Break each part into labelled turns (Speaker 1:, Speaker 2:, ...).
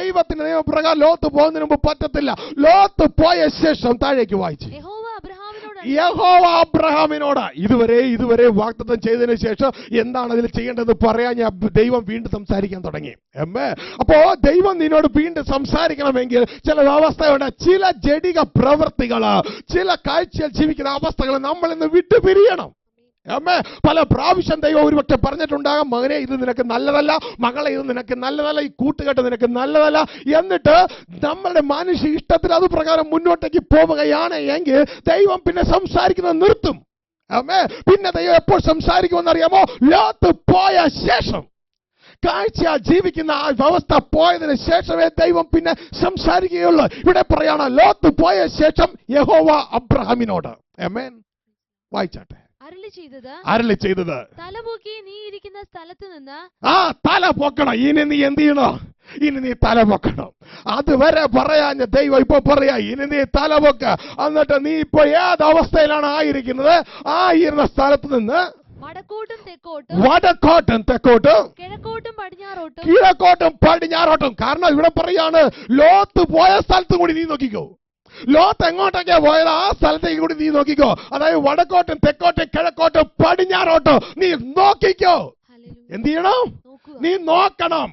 Speaker 1: ദൈവത്തിന്റെ നിയമപ്രകാരം ലോത്ത് പോകുന്നതിന് മുമ്പ് പറ്റത്തില്ല. ലോത്ത് പോയ ശേഷം താഴേക്ക് വായിച്ചു, യഹോവ അബ്രഹാമിനോട് ഇതുവരെ വാഗ്ദത്തം ചെയ്തതിനു ശേഷം എന്താണ് അതിൽ ചെയ്യേണ്ടത് പറയാൻ ദൈവം വീണ്ടും സംസാരിക്കാൻ തുടങ്ങി. അപ്പോ ദൈവം നിന്നോട് വീണ്ടും സംസാരിക്കണമെങ്കിൽ ചില അവസ്ഥയുണ്ട്, ചില ജഡിക പ്രവൃത്തികള്, ചില കാഴ്ചയിൽ ജീവിക്കുന്ന അവസ്ഥകൾ നമ്മൾ ഇന്ന് വിട്ടുപിരിയണം. പല പ്രാവശ്യം ദൈവം ഒരുപക്ഷെ പറഞ്ഞിട്ടുണ്ടാകാം, മകനെ ഇത് നിനക്ക് നല്ലതല്ല, മകളെ ഇത് നിനക്ക് നല്ലതല്ല, ഈ കൂട്ടുകെട്ട് നിനക്ക് നല്ലതല്ല. എന്നിട്ട് നമ്മളുടെ മാനുഷിക ഇഷ്ടത്തിൽ അത് പ്രകാരം മുന്നോട്ടേക്ക് പോവുകയാണ് എങ്കിൽ ദൈവം പിന്നെ സംസാരിക്കുന്നത് നിർത്തും. പിന്നെ ദൈവം എപ്പോൾ സംസാരിക്കുമെന്നറിയാമോ? ലോത്ത് പോയ ശേഷം, കാഴ്ച ജീവിക്കുന്ന ആ വ്യവസ്ഥ പോയതിനു ശേഷമേ ദൈവം പിന്നെ സംസാരിക്കുകയുള്ളൂ. ഇവിടെ പറയാണ്, ലോത്ത് പോയ ശേഷം യഹോവ അബ്രഹാമിനോട്. ആമേൻ. വായിച്ചാട്ടെ. അരുളി ചെയ്തത്,
Speaker 2: തലപൊക്കി നീ ഇരിക്കുന്ന സ്ഥലത്ത് നിന്ന്
Speaker 1: തല പൊക്കണം. ഇനി നീ എന്ത് ചെയ്യണോ? ഇനി നീ തല പൊക്കണം. അതുവരെ പറയാഞ്ഞ ദൈവം ഇപ്പൊ പറയാ, ഇനി നീ തല പൊക്ക. എന്നിട്ട് നീ ഇപ്പൊ ഏത് അവസ്ഥയിലാണ് ആയിരിക്കുന്നത്? ആയിരുന്ന സ്ഥലത്ത് നിന്ന് വടക്കോട്ടും തെക്കോട്ടും കിഴക്കോട്ടും പടിഞ്ഞാറോട്ടും. കാരണം ഇവിടെ പറയാണ്, ലോത്ത് പോയ സ്ഥലത്തും കൂടി നീ നോക്കിക്കോ. ലോത്ത് എങ്ങോട്ടൊക്കെ പോയത് ആ സ്ഥലത്തേക്ക് കൂടി നീ നോക്കിക്കോ. അതായത് വടക്കോട്ടും തെക്കോട്ടും കിഴക്കോട്ടും പടിഞ്ഞാറോട്ടും നീ നോക്കിക്കോ. എന്ത് ചെയ്യണം? നീ നോക്കണം.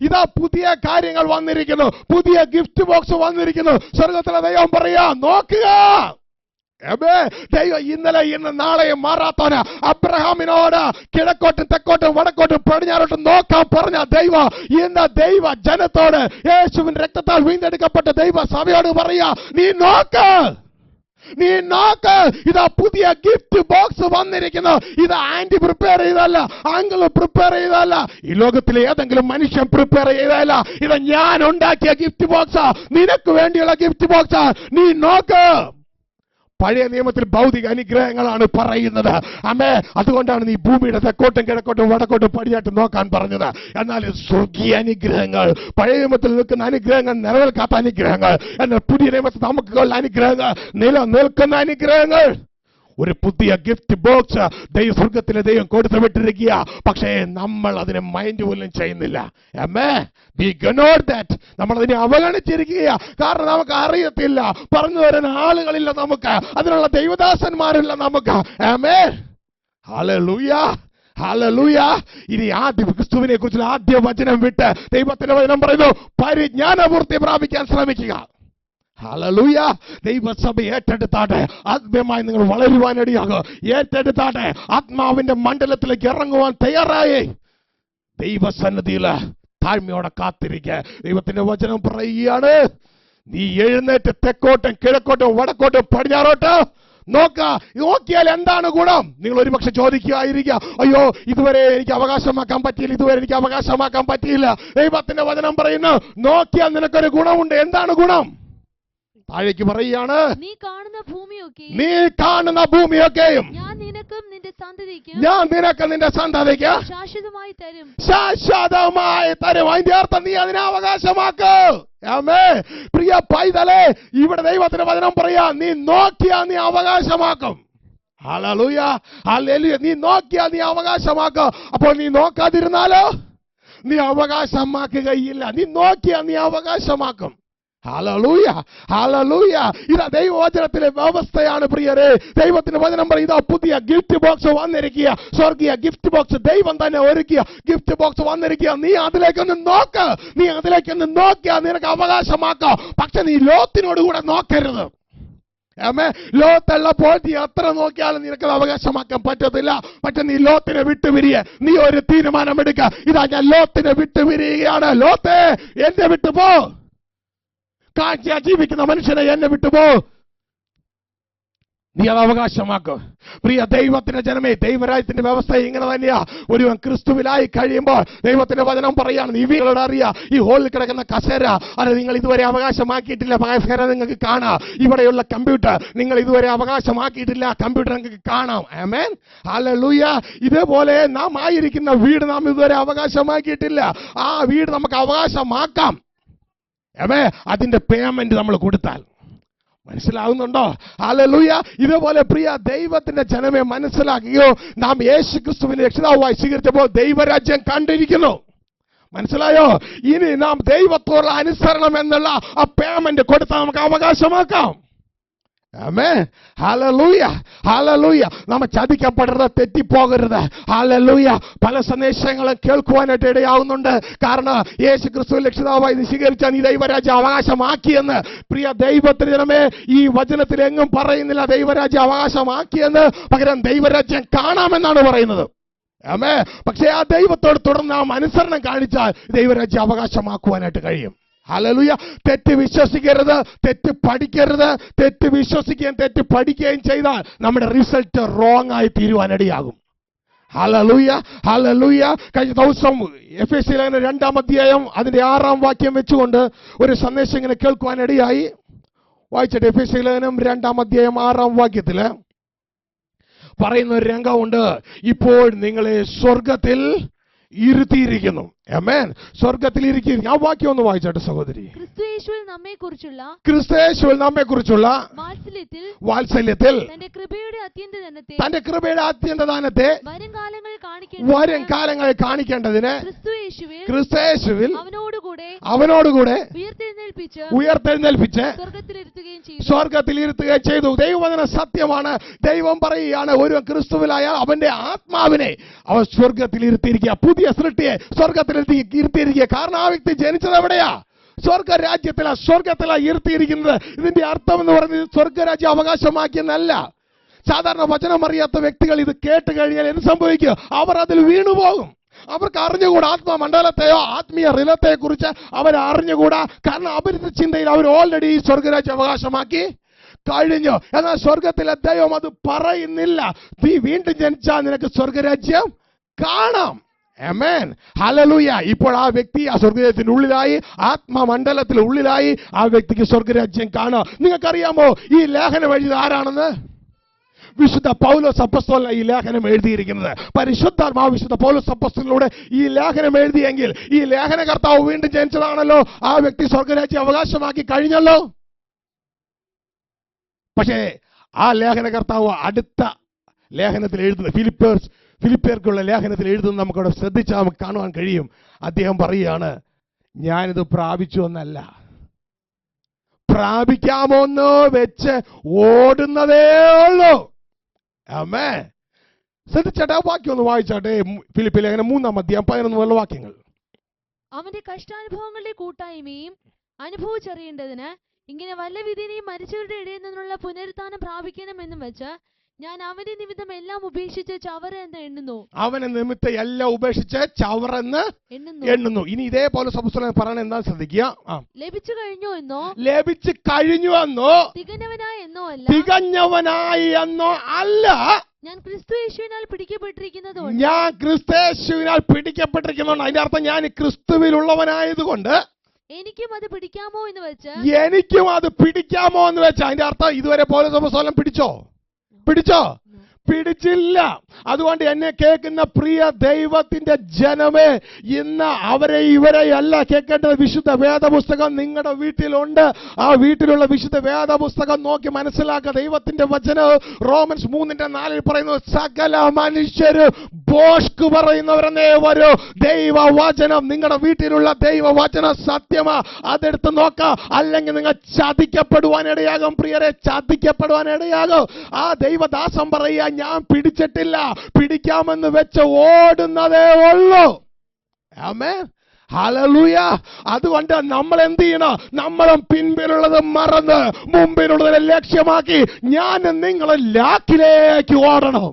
Speaker 1: ഇതാ പുതിയ കാര്യങ്ങൾ വന്നിരിക്കുന്നു, പുതിയ ഗിഫ്റ്റ് ബോക്സ് വന്നിരിക്കുന്നു. സ്വർഗത്തിലെ ദൈവം പറയാ, നോക്കുക. ദൈവം ഇന്നലെ ഇന്ന് നാളെയും മാറാത്തവന് അബ്രഹാമിനോട് കിഴക്കോട്ടും തെക്കോട്ടും വടക്കോട്ടും പടിഞ്ഞാറോട്ടും നോക്കാൻ പറഞ്ഞ ദൈവം ഇന്ന് ദൈവ ജനത്തോട്, യേശുവിന്റെ രക്തത്താൽ വീണ്ടെടുക്കപ്പെട്ട ദൈവ സഭയോട് പറയാ, നീ നോക്ക്. ഇതാ പുതിയ ഗിഫ്റ്റ് ബോക്സ് വന്നിരിക്കുന്നു. ഇത് ആന്റി പ്രിപ്പയർ ചെയ്തല്ല, അങ്കിൾ പ്രിപ്പയർ ചെയ്തല്ല, ഈ ലോകത്തിലെ ഏതെങ്കിലും മനുഷ്യൻ പ്രിപ്പയർ ചെയ്തല്ല. ഇത് ഞാൻ ഉണ്ടാക്കിയ ഗിഫ്റ്റ് ബോക്സാ, നിനക്ക് വേണ്ടിയുള്ള ഗിഫ്റ്റ് ബോക്സാ. നീ നോക്ക്. പഴയ നിയമത്തിൽ ഭൗതിക അനുഗ്രഹങ്ങളാണ് പറയുന്നത്. അതുകൊണ്ടാണ് നീ ഭൂമിയുടെ തെക്കോട്ടും കിഴക്കോട്ടും വടക്കോട്ടും പടിഞ്ഞാട്ടും നോക്കാൻ പറഞ്ഞത്. എന്നാൽ സ്വർഗീയ അനുഗ്രഹങ്ങൾ, പഴയ നിയമത്തിൽ നിൽക്കുന്ന അനുഗ്രഹങ്ങൾ നിലനിൽക്കാത്ത അനുഗ്രഹങ്ങൾ, എന്നാൽ പുതിയ നിയമത്തിൽ നമുക്കുള്ള അനുഗ്രഹങ്ങൾ, നിലനിൽക്കുന്ന അനുഗ്രഹങ്ങൾ, ഒരു പുതിയ ഗിഫ്റ്റ് ബോക്സ് സ്വർഗത്തിലെ ദൈവം കൊടുത്തു വിട്ടിരിക്കുക. പക്ഷേ നമ്മൾ അതിനെ മൈൻഡ് പോലും ചെയ്യുന്നില്ല. നമ്മൾ അതിനെ അവഗണിച്ചിരിക്കുക. കാരണം നമുക്ക് അറിയത്തില്ല, പറഞ്ഞു തരുന്ന ആളുകളില്ല, നമുക്ക് അതിനുള്ള ദൈവദാസന്മാരില്ല നമുക്ക്. ഹല്ലേലൂയ. ഇനി ആദ്യ ക്രിസ്തുവിനെ കുറിച്ചുള്ള ആദ്യ വചനം വിട്ട് ദൈവത്തിന്റെ വചനം പറയുന്നു, പരിജ്ഞാനപൂർത്തി പ്രാപിക്കാൻ ശ്രമിക്കുക. ഹല്ലേലൂയ. ദൈവസഭ ഏറ്റെടുത്താട്ടെ. ആത്മീയമായി നിങ്ങൾ വളരുവാനിടയാകുക. ഏറ്റെടുത്താട്ടെ. ആത്മാവിന്റെ മണ്ഡലത്തിലേക്ക് ഇറങ്ങുവാൻ തയ്യാറായി ദൈവസന്നിധിയിൽ താഴ്മയോടെ കാത്തിരിക്കുക. ദൈവത്തിന്റെ വചനം പറയുകയാണ്, നീ എഴുന്നേറ്റ് തെക്കോട്ടും കിഴക്കോട്ടും വടക്കോട്ടും പടിഞ്ഞാറോട്ട് നോക്കിയാൽ എന്താണ് ഗുണം? നിങ്ങൾ ഒരുപക്ഷെ ചോദിക്കുകയായിരിക്കുക, അയ്യോ ഇതുവരെ എനിക്ക് അവകാശമാക്കാൻ പറ്റിയില്ല. ദൈവത്തിന്റെ വചനം പറയുന്നു, നോക്കിയാൽ നിനക്കൊരു ഗുണമുണ്ട്. എന്താണ് ഗുണം? താഴേക്ക് പറയുകയാണ്, നീ കാണുന്ന ഭൂമിയൊക്കെയും ഞാൻ നിനക്കും നിന്റെ സന്തതിക്ക് ശാശ്വതമായി തരും. അതിന്റെ അർത്ഥം നീ അതിനെ അവകാശമാക്ക്. പ്രിയ പൈതലേ, ഇവിടെ ദൈവത്തിന്റെ വചനം പറയാ, നീ നോക്കിയാ നീ അവകാശമാക്കും. ഹല്ലേലൂയ. നീ നോക്കിയാ നീ അവകാശമാക്കും. അപ്പോൾ നീ നോക്കാതിരുന്നാലോ നീ അവകാശമാക്കുകയില്ല. നീ നോക്കിയാ നീ അവകാശമാക്കും. ഹല്ലേലൂയ. ഇതാ ദൈവവചനത്തിലെ വ്യവസ്ഥയാണ് പ്രിയരെ. ദൈവത്തിന്റെ വചനം പറയും, ഇതാ പുതിയ ഗിഫ്റ്റ് ബോക്സ് വന്നിരിക്കുക. സ്വർഗീയ ഗിഫ്റ്റ് ബോക്സ് ദൈവം തന്നെ ഒരുക്കിയ ഗിഫ്റ്റ് ബോക്സ് വന്നിരിക്കുക. നീ അതിലേക്കൊന്ന് നോക്കിയാ നിനക്ക് അവകാശമാക്കാം. പക്ഷെ നീ ലോത്തിനോട് കൂടെ നോക്കരുത്. ലോത്തുള്ളപ്പോൾ നീ എത്ര നോക്കിയാലും നിനക്കത് അവകാശമാക്കാൻ പറ്റത്തില്ല. പക്ഷെ നീ ലോത്തിനെ വിട്ടുപിരിയ. നീ ഒരു തീരുമാനമെടുക്കുക, ഇതാ ഞാൻ ലോത്തിനെ വിട്ടുപിരിയുകയാണ്. ലോത്തേ, എന്നെ വിട്ടുപോ. കാഴ്ച ജീവിക്കുന്ന മനുഷ്യനെ എന്നെ വിട്ടുപോ. നീ അത് അവകാശമാക്കും. പ്രിയ ദൈവത്തിന്റെ ജനമേ, ദൈവരാജ്യത്തിന്റെ വ്യവസ്ഥ ഇങ്ങനെ തന്നെയാ. ഒരുവൻ ക്രിസ്തുവിലായി കഴിയുമ്പോൾ ദൈവത്തിന്റെ വചനം പറയാണ്, നീ വീടുകളോട് അറിയാ, ഈ ഹോളിൽ കിടക്കുന്ന കസേര അത് നിങ്ങൾ ഇതുവരെ അവകാശമാക്കിയിട്ടില്ല. കസേര നിങ്ങൾക്ക് കാണാം. ഇവിടെയുള്ള കമ്പ്യൂട്ടർ നിങ്ങൾ ഇതുവരെ അവകാശമാക്കിയിട്ടില്ല. കമ്പ്യൂട്ടർ നിങ്ങൾക്ക് കാണാം. ആമേൻ. ഹല്ലേലൂയ. ഇതേപോലെ നാം ആയിരിക്കുന്ന വീട് നാം ഇതുവരെ അവകാശമാക്കിയിട്ടില്ല. ആ വീട് നമുക്ക് അവകാശമാക്കാം. അതിന്റെ പേയ്മെന്റ് നമ്മൾ കൊടുത്താൽ. മനസ്സിലാവുന്നുണ്ടോ? ഹല്ലേലൂയ. ഇതുപോലെ പ്രിയ ദൈവത്തിന്റെ ജനമേ, മനസ്സിലാക്കിയോ, നാം യേശു ക്രിസ്തുവിനെ രക്ഷിതാവായി സ്വീകരിച്ചപ്പോൾ ദൈവരാജ്യം കണ്ടിരിക്കുന്നു. മനസ്സിലായോ? ഇനി നാം ദൈവത്തോടുള്ള അനുസരണം എന്നുള്ള ആ പേയ്മെന്റ് കൊടുത്താൽ നമുക്ക് അവകാശമാക്കാം. ആമേൻ. Hallelujah, hallelujah. നാം ചതിക്കപ്പെടരുത്, തെറ്റിപ്പോകരുത്. ഹല്ലേലൂയ. പല സന്ദേശങ്ങളും കേൾക്കുവാനായിട്ട് ഇടയാവുന്നുണ്ട്. കാരണം യേശു ക്രിസ്തു രക്ഷിതാവായി നീ സ്വീകരിച്ച നീ ദൈവരാജ്യം അവകാശമാക്കിയെന്ന്. പ്രിയ ദൈവത്തിന് ജനമേ, ഈ വചനത്തിൽ എങ്ങും പറയുന്നില്ല ദൈവരാജ്യം അവകാശമാക്കിയെന്ന്. പകരം ദൈവരാജ്യം കാണാമെന്നാണ് പറയുന്നത്. ആമേൻ. പക്ഷേ ആ ദൈവത്തോട് തുടർന്ന് നാം അനുസരണം കാണിച്ചാൽ ദൈവരാജ്യം അവകാശമാക്കുവാനായിട്ട് കഴിയും. ഹല്ലേലൂയ. തെറ്റ് വിശ്വസിക്കരുത്, തെറ്റ് പഠിക്കരുത്. തെറ്റ് വിശ്വസിക്കുകയും തെറ്റ് പഠിക്കുകയും ചെയ്താൽ നമ്മുടെ റിസൾട്ട് റോങ് ആയി തീരുവാനിടയാകും. Hallelujah, hallelujah. കഴിഞ്ഞ ദിവസം എഫെസ്യ ലേഖനം 2-ാം അധ്യായം അതിന്റെ 6-ാം വാക്യം വെച്ചുകൊണ്ട് ഒരു സന്ദേശം ഇങ്ങനെ കേൾക്കുവാനിടയായി. വായിച്ചിട്ട് എഫെസ്യ ലേഖനം 2-ാം അധ്യായം 6-ാം വാക്യത്തില് പറയുന്ന ഒരു രംഗമുണ്ട്. ഇപ്പോൾ നിങ്ങളെ സ്വർഗത്തിൽ ഇരുത്തിയിരിക്കുന്നു. ആമേൻ. സ്വർഗത്തിൽ ഇരിക്കുന്നു. ആ വാക്യം ഒന്ന് വായിച്ചാട്ടെ സഹോദരി.
Speaker 2: ക്രിസ്തുയേശുവിൽ
Speaker 1: നമ്മെക്കുറിച്ചുള്ള വാത്സല്യത്തിൽ
Speaker 2: തന്റെ കൃപയുടെ അത്യന്തദാനത്തെ
Speaker 1: വരും കാലങ്ങൾ കാണിക്കേണ്ടതിന് ക്രിസ്തുയേശുവിൽ അവനോടുകൂടെ ഉയർത്തെഴുന്നേൽപ്പിച്ച് സ്വർഗത്തിൽ ഇരുത്തുകയും ചെയ്തു. ദൈവവചനം സത്യമാണ്. ദൈവം പറയുകയാണ്, ഒരു ക്രിസ്തുവിലായ അവന്റെ ആത്മാവിനെ അവൻ സ്വർഗത്തിൽ ഇരുത്തിയിരിക്കുക. പുതിയ സൃഷ്ടിയെ സ്വർഗത്തിൽ ഇരുത്തിയിരിക്കുക. കാരണം ആ വ്യക്തി ജനിച്ചത് എവിടെയാ? സ്വർഗത്തിലാ ഇരുത്തിയിരിക്കുന്നത്. ഇതിന്റെ അർത്ഥം എന്ന് പറയുന്നത് സ്വർഗരാജ്യം അവകാശമാക്കിയെന്നല്ല. സാധാരണ വചനം അറിയാത്ത വ്യക്തികൾ ഇത് കേട്ട് കഴിഞ്ഞാൽ എന്ത് സംഭവിക്കും? അവർ അതിൽ വീണുപോകും. അവർക്ക് അറിഞ്ഞുകൂടാ ആത്മമണ്ഡലത്തെയോ ആത്മീയ റിലത്തെ കുറിച്ച് അവർ അറിഞ്ഞുകൂടാ. കാരണം അവരുടെ ചിന്തയിൽ അവർ ഓൾറെഡി സ്വർഗരാജ്യം അവകാശമാക്കി കഴിഞ്ഞു. എന്നാൽ സ്വർഗത്തിലെ ദൈവം അത് പറയുന്നില്ല. നീ വീണ്ടും ജനിച്ചാൽ നിനക്ക് സ്വർഗരാജ്യം കാണാം. ആമേൻ. ഹല്ലേലൂയ. ഇപ്പോൾ ആ വ്യക്തി ആ സ്വർഗരാജ്യത്തിന്റെ ഉള്ളിലായി, ആത്മമണ്ഡലത്തിൽ ഉള്ളിലായി. ആ വ്യക്തിക്ക് സ്വർഗരാജ്യം കാണാം. നിങ്ങൾക്കറിയാമോ ഈ ലേഖനം എഴുതിയത് ആരാണെന്ന്? വിശുദ്ധ പൗലോസ് അപ്പോസ്തലൻ ഈ ലേഖനം എഴുതിയിരിക്കുന്നത്. പരിശുദ്ധാത്മാവ് വിശുദ്ധ പൗലോസ് അപ്പോസ്തലനിലൂടെ ഈ ലേഖനം എഴുതിയെങ്കിൽ ഈ ലേഖനകർത്താവ് വീണ്ടും ജനിച്ചതാണല്ലോ. ആ വ്യക്തി സ്വർഗരാജ്യം അവകാശമാക്കി കഴിഞ്ഞല്ലോ. പക്ഷേ ആ ലേഖനകർത്താവ് അടുത്ത ലേഖനത്തിൽ എഴുതുന്ന ഫിലിപ്പിയർക്കുള്ള ലേഖനത്തിൽ എഴുതുന്നത് നമുക്കവിടെ ശ്രദ്ധിച്ചാൽ നമുക്ക് കാണുവാൻ കഴിയും. അദ്ദേഹം പറയുകയാണ്, ഞാനിത് പ്രാപിച്ചു എന്നല്ല, പ്രാപിക്കാമോന്ന് വെച്ച് ഓടുന്നതേ ഉള്ളൂ. ആമേൻ. ശ്രദ്ധിച്ചാട്ടെ, ആ വാക്യം ഒന്ന് വായിച്ചാട്ടെ. ഫിലിപ്പി ലേഖനം 3-ാം അധ്യായം 11 വാക്യങ്ങൾ.
Speaker 2: അവന്റെ കഷ്ടാനുഭവങ്ങളുടെ കൂട്ടായ്മയും അനുഭവിച്ചറിയേണ്ടതിന് ഇങ്ങനെ വല്ല വിധിനെയും മരിച്ചവരുടെ ഇടയിൽ നിന്നുള്ള പുനരുത്ഥാനം പ്രാപിക്കണമെന്നും വെച്ച് ഞാൻ അവന്റെ നിമിത്തം എല്ലാം ഉപേക്ഷിച്ച് ചവറ എന്ന് എണ്ണുന്നു.
Speaker 1: അവനെ നിമിത്തം എല്ലാം ഉപേക്ഷിച്ച് ചവറെന്ന് എണ്ണുന്നു. ഇനി ഇതേപോലെ അപ്പോസ്തലൻ പറയണ എന്താ ശ്രദ്ധിക്കുക.
Speaker 2: ലഭിച്ചു കഴിഞ്ഞു എന്നോ
Speaker 1: തികഞ്ഞവനായി എന്നോ അല്ല,
Speaker 2: ഞാൻ ക്രിസ്തുയേശുവിനാൽ പിടിക്കപ്പെട്ടിരിക്കുന്നത്.
Speaker 1: അതിന്റെ അർത്ഥം ഞാൻ ക്രിസ്തുവിലുള്ളവനായതുകൊണ്ട്
Speaker 2: എനിക്കും അത് പിടിക്കാമോ എന്ന് വെച്ച്
Speaker 1: അതിന്റെ അർത്ഥം ഇതുവരെ പൗലോസ് അപ്പോസ്തലൻ പിടിച്ചോ? പിടിച്ചില്ല. അതുകൊണ്ട് എന്നെ കേൾക്കുന്ന പ്രിയ ദൈവത്തിന്റെ ജനമേ, ഇന്ന് അവരെ ഇവരെ അല്ല കേൾക്കേണ്ടത്. വിശുദ്ധ വേദപുസ്തകം നിങ്ങളുടെ വീട്ടിലുണ്ട്. ആ വീട്ടിലുള്ള വിശുദ്ധ വേദപുസ്തകം നോക്കി മനസ്സിലാക്കുക. ദൈവത്തിന്റെ വചനം റോമൻസ് 3:4 പറയുന്നു, സകല മനുഷ്യര് ബോഷ്ക്ക് പറയുന്നവരെന്നേ വരൂ. ദൈവവചനം നിങ്ങളുടെ വീട്ടിലുള്ള ദൈവവചനം സത്യമാ. അതെടുത്ത് നോക്കാം. അല്ലെങ്കിൽ നിങ്ങൾ ചതിക്കപ്പെടുവാനിടയാകും. പ്രിയരെ, ചതിക്കപ്പെടുവാനിടയാകും. ആ ദൈവദാസം പറയുക, ഞാൻ പിടിച്ചിട്ടില്ല, പിടിക്കാമെന്ന് വെച്ച് ഓടുന്നതേ ഉള്ളൂ. ആമേൻ. ഹല്ലേലൂയ. അതുകൊണ്ട് നമ്മൾ എന്ത് ചെയ്യണം? നമ്മളും പിൻപിലുള്ളത് മറന്ന് മുമ്പിലുള്ളതിനെ ലക്ഷ്യമാക്കി ഞാൻ നിങ്ങൾ ലാക്കിലേക്ക് ഓടണം.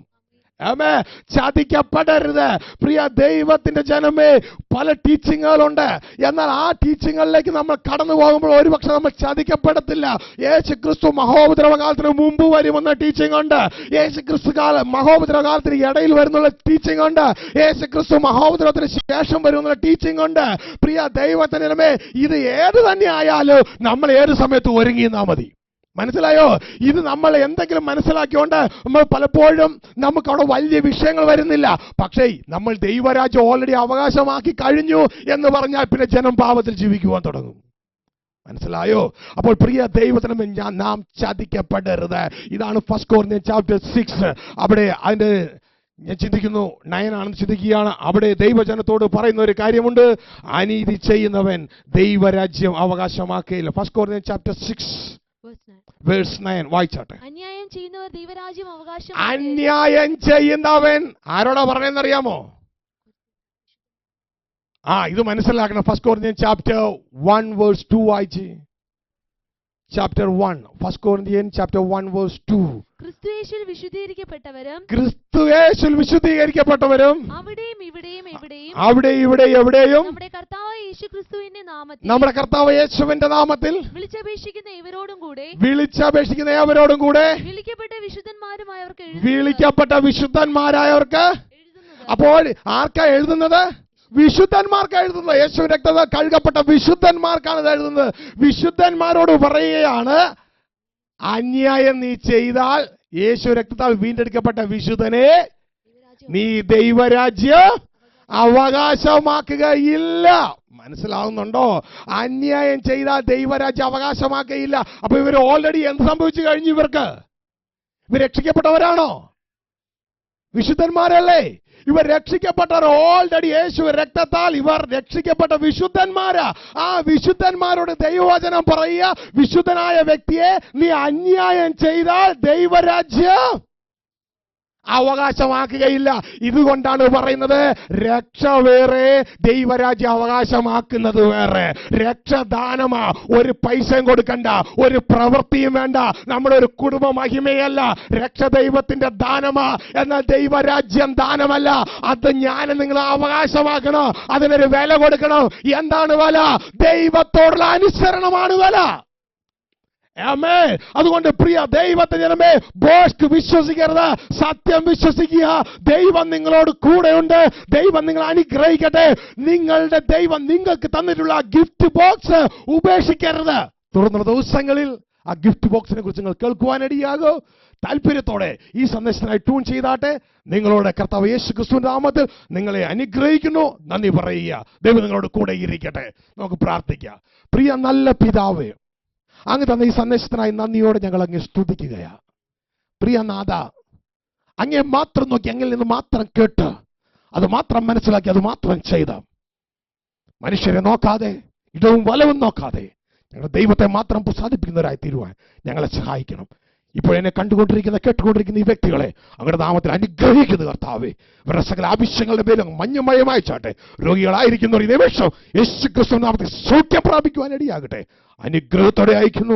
Speaker 1: ആമേൻ. ചതിക്കപ്പെടരുത്. പ്രിയ ദൈവത്തിന്റെ ജനമേ, പല ടീച്ചിങ്ങുകളുണ്ട്. എന്നാൽ ആ ടീച്ചിങ്ങുകളിലേക്ക് നമ്മൾ കടന്നു പോകുമ്പോൾ ഒരുപക്ഷെ നമ്മൾ ചതിക്കപ്പെടത്തില്ല. യേശു ക്രിസ്തു മഹോപദ്രവകാലത്തിന് മുമ്പ് വരുമെന്ന ടീച്ചിങ് ഉണ്ട്. യേശു ക്രിസ്തു മഹോപദ്രവകാലത്തിന് ഇടയിൽ വരുന്നുള്ള ടീച്ചിങ് ഉണ്ട്. യേശു ക്രിസ്തു മഹോപദ്രവത്തിന് ശേഷം വരുമെന്നുള്ള ടീച്ചിങ് ഉണ്ട്. പ്രിയ ദൈവത്തിന്റെ ജനമേ, ഇത് ഏത് തന്നെ ആയാലും നമ്മൾ ഏത് സമയത്ത് ഒരുങ്ങിയെന്നാ മതി. മനസ്സിലായോ? ഇത് നമ്മൾ എന്തെങ്കിലും മനസ്സിലാക്കിയോണ്ട് നമ്മൾ പലപ്പോഴും നമുക്ക് അവിടെ വലിയ വിഷയങ്ങൾ വരുന്നില്ല. പക്ഷേ നമ്മൾ ദൈവരാജ്യം ഓൾറെഡി അവകാശമാക്കി കഴിഞ്ഞു എന്ന് പറഞ്ഞാൽ പിന്നെ ജനം പാപത്തിൽ ജീവിക്കുവാൻ തുടങ്ങും. മനസ്സിലായോ? അപ്പോൾ പ്രിയ ദൈവത്തിനും നാം ചതിക്കപ്പെടരുത്. ഇതാണ് 1 Corinthians chapter 6. അവിടെ അതിന്റെ ഞാൻ ചിന്തിക്കുന്നു 9 ആണെന്ന് ചിന്തിക്കുകയാണ്. അവിടെ ദൈവജനത്തോട് പറയുന്ന ഒരു കാര്യമുണ്ട്, അനീതി ചെയ്യുന്നവൻ ദൈവരാജ്യം അവകാശമാക്കുകയില്ല. 1 Corinthians chapter 6 verse 9 വായിച്ചാട്ടെ.
Speaker 2: അന്യായം ചെയ്യുന്നവർ ദൈവരാജ്യം അവകാശം.
Speaker 1: അന്യായം ചെയ്യുന്നവൻ ആരോടാ പറഞ്ഞെന്നറിയാമോ? ഇത് മനസ്സിലാക്കണം. 1 Corinthians chapter 1 verse 2 വായിച്ച്. Chapter 1, 1 Corinthians chapter 1 verse 2.
Speaker 2: ക്രിസ്തുയേശുവിൽ വിശുദ്ധീകരിക്കപ്പെട്ടവരും അവിടെയും ഇവിടെയും എവിടെയും നമ്മുടെ കർത്താവായ യേശുക്രിസ്തുവിന്റെ നാമത്തിൽ വിളിച്ചപേക്ഷിക്കുന്ന ഇവരോടും കൂടെ
Speaker 1: വിളിക്കപ്പെട്ട വിശുദ്ധന്മാരായവർക്ക്. അപ്പോൾ ആർക്കാ എഴുതുന്നത്? വിശുദ്ധന്മാർക്ക് എഴുതുന്നത്. യേശു രക്തത്താൽ കഴുകപ്പെട്ട വിശുദ്ധന്മാർക്കാണ് ഇത് എഴുതുന്നത്. വിശുദ്ധന്മാരോട് പറയുകയാണ്, അന്യായം നീ ചെയ്താൽ യേശു രക്തത്താൽ വീണ്ടെടുക്കപ്പെട്ട വിശുദ്ധനെ നീ ദൈവരാജ്യം അവകാശമാക്കുകയില്ല. മനസ്സിലാവുന്നുണ്ടോ? അന്യായം ചെയ്താൽ ദൈവരാജ്യം അവകാശമാക്കുകയില്ല. അപ്പൊ ഇവർ ഓൾറെഡി എന്ത് സംഭവിച്ചു കഴിഞ്ഞു? ഇവർ രക്ഷിക്കപ്പെട്ടവരാണോ? വിശുദ്ധന്മാരല്ലേ? ഇവർ രക്ഷിക്കപ്പെട്ടവർ ഓൾറെഡി യേശു രക്തത്താൽ ഇവർ രക്ഷിക്കപ്പെട്ട വിശുദ്ധന്മാരാ. ആ വിശുദ്ധന്മാരോട് ദൈവവചനം പറയുക, വിശുദ്ധനായ വ്യക്തിയെ നീ അന്യായം ചെയ്താൽ ദൈവരാജ്യം അവകാശമാക്കുകയില്ല. ഇതുകൊണ്ടാണ് പറയുന്നത്, രക്ഷ വേറെ, ദൈവരാജ്യം അവകാശമാക്കുന്നത് വേറെ. രക്ഷദാനമാ. ഒരു പൈസയും കൊടുക്കണ്ട, ഒരു പ്രവൃത്തിയും വേണ്ട, നമ്മളൊരു കുടുംബ മഹിമയല്ല. രക്ഷ ദൈവത്തിന്റെ ദാനമാ. എന്നാൽ ദൈവരാജ്യം ദാനമല്ല. അത് ഞാൻ നിങ്ങൾ അവകാശമാക്കണം. അതിനൊരു വില കൊടുക്കണം. എന്താണ് വില? ദൈവത്തോടുള്ള അനുസരണമാണ് വില. അതുകൊണ്ട് പ്രിയ ദൈവത്തെ ജനമേ, ബോസ്റ്റ് വിശ്വസിക്കരുത്, സത്യം വിശ്വസിക്കുക. ദൈവം നിങ്ങളോട് കൂടെയുണ്ട്. ദൈവം നിങ്ങളെ അനുഗ്രഹിക്കട്ടെ. നിങ്ങളുടെ ദൈവം നിങ്ങൾക്ക് തന്നിട്ടുള്ള ഗിഫ്റ്റ് ബോക്സ് ഉപേക്ഷിക്കരുത്. തുടർന്നുള്ള ദിവസങ്ങളിൽ ആ ഗിഫ്റ്റ് ബോക്സിനെ കുറിച്ച് നിങ്ങൾ കേൾക്കുവാനിടയാകൂ. താല്പര്യത്തോടെ ഈ സന്ദേശത്തിനായി ട്യൂൺ ചെയ്താട്ടെ. നിങ്ങളോട് കർത്താവ് യേശു ക്രിസ്തുവിന്റെ നാമത്തിൽ നിങ്ങളെ അനുഗ്രഹിക്കുന്നു. നന്ദി പറയുക. ദൈവം നിങ്ങളോട് കൂടെ ഇരിക്കട്ടെ. നമുക്ക് പ്രാർത്ഥിക്കാം. പ്രിയ നല്ല പിതാവേ, അങ്ങ് തന്ന ഈ സന്ദേശത്തിനായി നന്ദിയോടെ ഞങ്ങൾ അങ്ങ് സ്തുതിക്കുകയാ. പ്രിയ നാഥ, അങ്ങേ മാത്രം നോക്കി, അങ്ങിൽ നിന്ന് മാത്രം കേട്ട്, അത് മാത്രം മനസ്സിലാക്കി, അത് മാത്രം ചെയ്ത, മനുഷ്യരെ നോക്കാതെ, ഇടവും വലവും നോക്കാതെ ഞങ്ങളുടെ ദൈവത്തെ മാത്രം പ്രസാദിപ്പിക്കുന്നവരായി തീരുവാൻ ഞങ്ങളെ സഹായിക്കണം. ഇപ്പോൾ എന്നെ കണ്ടുകൊണ്ടിരിക്കുന്ന കേട്ടുകൊണ്ടിരിക്കുന്ന ഈ വ്യക്തികളെ അങ്ങയുടെ നാമത്തിൽ അനുഗ്രഹിക്കുന്ന കർത്താവേ, ഇവരുടെ സകല ആവശ്യങ്ങളുടെ പേരും മഞ്ഞമയമായി ചാട്ടെ. രോഗികളായിരിക്കുന്നവർ ഈ നിമിഷം യേശു ക്രിസ്തു നാമത്തിൽ സൗഖ്യം പ്രാപിക്കുവാൻ ഇടയാകട്ടെ. അനുഗ്രഹത്തോടെ അയക്കുന്നു.